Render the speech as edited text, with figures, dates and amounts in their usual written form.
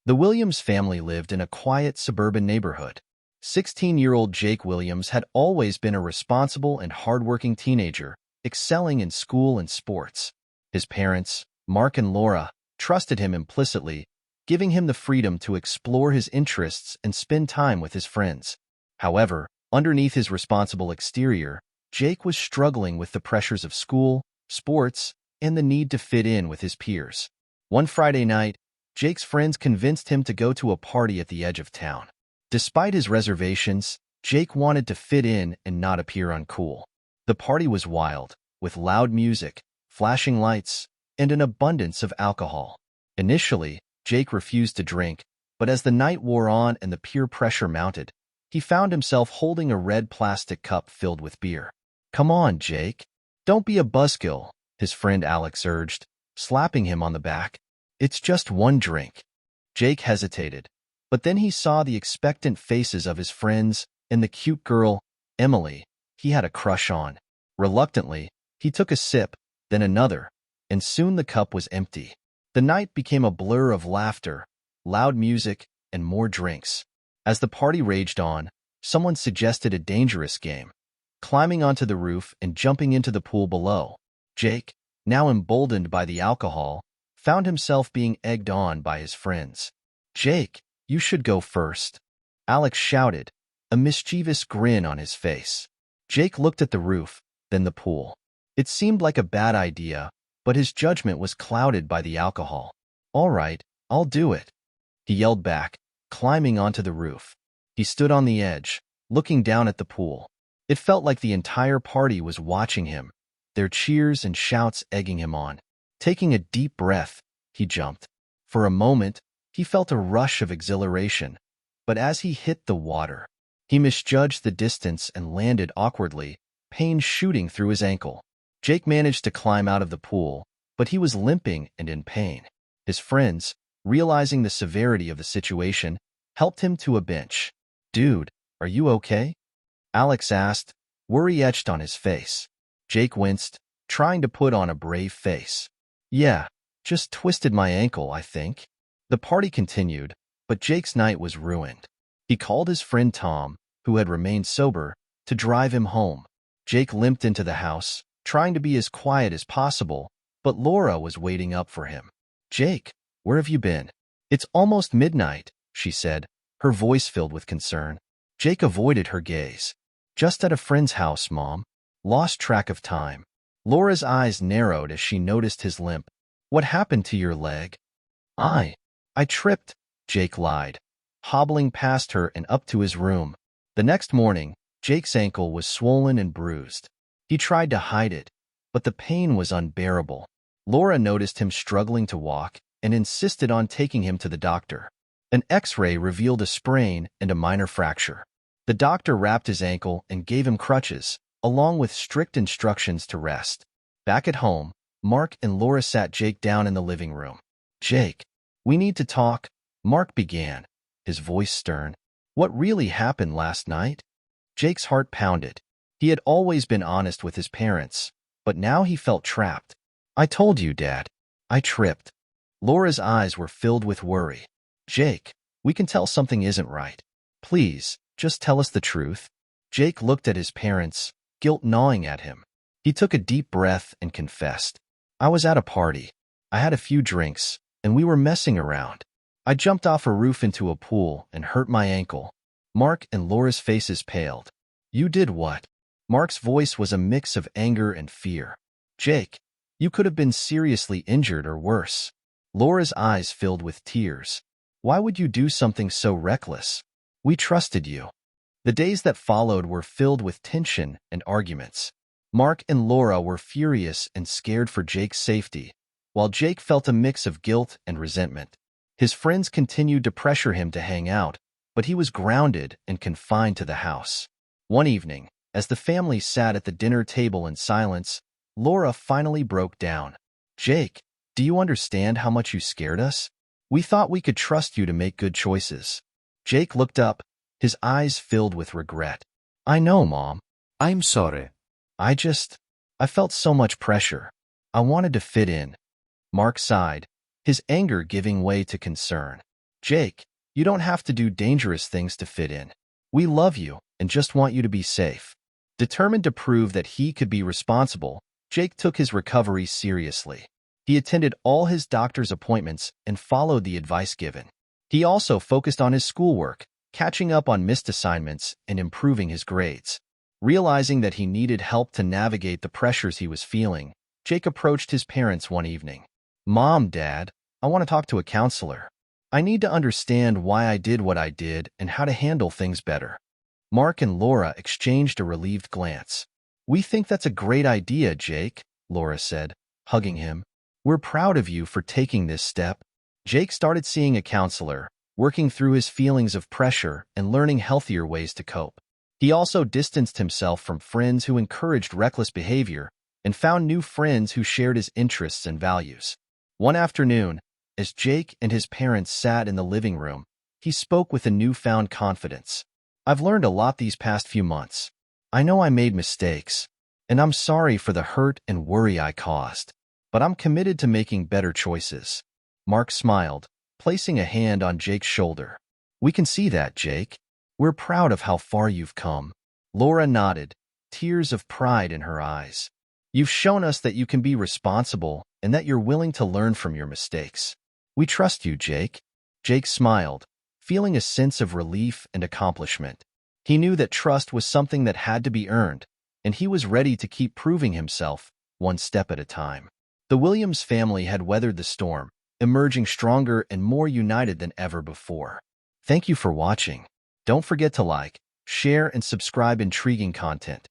The Williams family lived in a quiet suburban neighborhood. 16-year-old Jake Williams had always been a responsible and hardworking teenager, excelling in school and sports. His parents, Mark and Laura, trusted him implicitly, giving him the freedom to explore his interests and spend time with his friends. However, underneath his responsible exterior, Jake was struggling with the pressures of school, sports, and the need to fit in with his peers. One Friday night, Jake's friends convinced him to go to a party at the edge of town. Despite his reservations, Jake wanted to fit in and not appear uncool. The party was wild, with loud music, flashing lights, and an abundance of alcohol. Initially, Jake refused to drink, but as the night wore on and the peer pressure mounted, he found himself holding a red plastic cup filled with beer. "Come on, Jake. Don't be a buzzkill," his friend Alex urged, slapping him on the back. "It's just one drink." Jake hesitated, but then he saw the expectant faces of his friends and the cute girl, Emily, he had a crush on. Reluctantly, he took a sip, then another, and soon the cup was empty. The night became a blur of laughter, loud music, and more drinks. As the party raged on, someone suggested a dangerous game, climbing onto the roof and jumping into the pool below. Jake, now emboldened by the alcohol, found himself being egged on by his friends. "Jake, you should go first," Alex shouted, a mischievous grin on his face. Jake looked at the roof, then the pool. It seemed like a bad idea, but his judgment was clouded by the alcohol. "All right, I'll do it," he yelled back, climbing onto the roof. He stood on the edge, looking down at the pool. It felt like the entire party was watching him, their cheers and shouts egging him on. Taking a deep breath, he jumped. For a moment, he felt a rush of exhilaration, but as he hit the water, he misjudged the distance and landed awkwardly, pain shooting through his ankle. Jake managed to climb out of the pool, but he was limping and in pain. His friends, realizing the severity of the situation, helped him to a bench. "Dude, are you okay?" Alex asked, worry etched on his face. Jake winced, trying to put on a brave face. "Yeah, just twisted my ankle, I think." The party continued, but Jake's night was ruined. He called his friend Tom, who had remained sober, to drive him home. Jake limped into the house, trying to be as quiet as possible, but Laura was waiting up for him. "Jake, where have you been?" "It's almost midnight," she said, her voice filled with concern. Jake avoided her gaze. "Just at a friend's house, Mom." Lost track of time. Laura's eyes narrowed as she noticed his limp. "What happened to your leg?" I tripped," Jake lied, hobbling past her and up to his room. The next morning, Jake's ankle was swollen and bruised. He tried to hide it, but the pain was unbearable. Laura noticed him struggling to walk and insisted on taking him to the doctor. An X-ray revealed a sprain and a minor fracture. The doctor wrapped his ankle and gave him crutches, along with strict instructions to rest. Back at home, Mark and Laura sat Jake down in the living room. "Jake, we need to talk," Mark began, his voice stern. "What really happened last night?" Jake's heart pounded. He had always been honest with his parents, but now he felt trapped. "I told you, Dad. I tripped." Laura's eyes were filled with worry. "Jake, we can tell something isn't right. Please, just tell us the truth." Jake looked at his parents, guilt gnawing at him. He took a deep breath and confessed. "I was at a party. I had a few drinks, and we were messing around. I jumped off a roof into a pool and hurt my ankle." Mark and Laura's faces paled. "You did what?" Mark's voice was a mix of anger and fear. "Jake, you could have been seriously injured or worse." Laura's eyes filled with tears. "Why would you do something so reckless? We trusted you." The days that followed were filled with tension and arguments. Mark and Laura were furious and scared for Jake's safety, while Jake felt a mix of guilt and resentment. His friends continued to pressure him to hang out, but he was grounded and confined to the house. One evening, as the family sat at the dinner table in silence, Laura finally broke down. "Jake, do you understand how much you scared us? We thought we could trust you to make good choices." Jake looked up, his eyes filled with regret. "I know, Mom. I'm sorry. I felt so much pressure. I wanted to fit in." Mark sighed, his anger giving way to concern. "Jake, you don't have to do dangerous things to fit in. We love you and just want you to be safe." Determined to prove that he could be responsible, Jake took his recovery seriously. He attended all his doctor's appointments and followed the advice given. He also focused on his schoolwork, catching up on missed assignments and improving his grades. Realizing that he needed help to navigate the pressures he was feeling, Jake approached his parents one evening. "Mom, Dad, I want to talk to a counselor. I need to understand why I did what I did and how to handle things better." Mark and Laura exchanged a relieved glance. "We think that's a great idea, Jake," Laura said, hugging him. "We're proud of you for taking this step." Jake started seeing a counselor, working through his feelings of pressure and learning healthier ways to cope. He also distanced himself from friends who encouraged reckless behavior and found new friends who shared his interests and values. One afternoon, as Jake and his parents sat in the living room, he spoke with a newfound confidence. "I've learned a lot these past few months. I know I made mistakes, and I'm sorry for the hurt and worry I caused, but I'm committed to making better choices." Mark smiled, placing a hand on Jake's shoulder. "We can see that, Jake. We're proud of how far you've come." Laura nodded, tears of pride in her eyes. "You've shown us that you can be responsible and that you're willing to learn from your mistakes. We trust you, Jake." Jake smiled, feeling a sense of relief and accomplishment. He knew that trust was something that had to be earned, and he was ready to keep proving himself, one step at a time. The Williams family had weathered the storm, emerging stronger and more united than ever before. Thank you for watching. Don't forget to like, share, and subscribe intriguing content.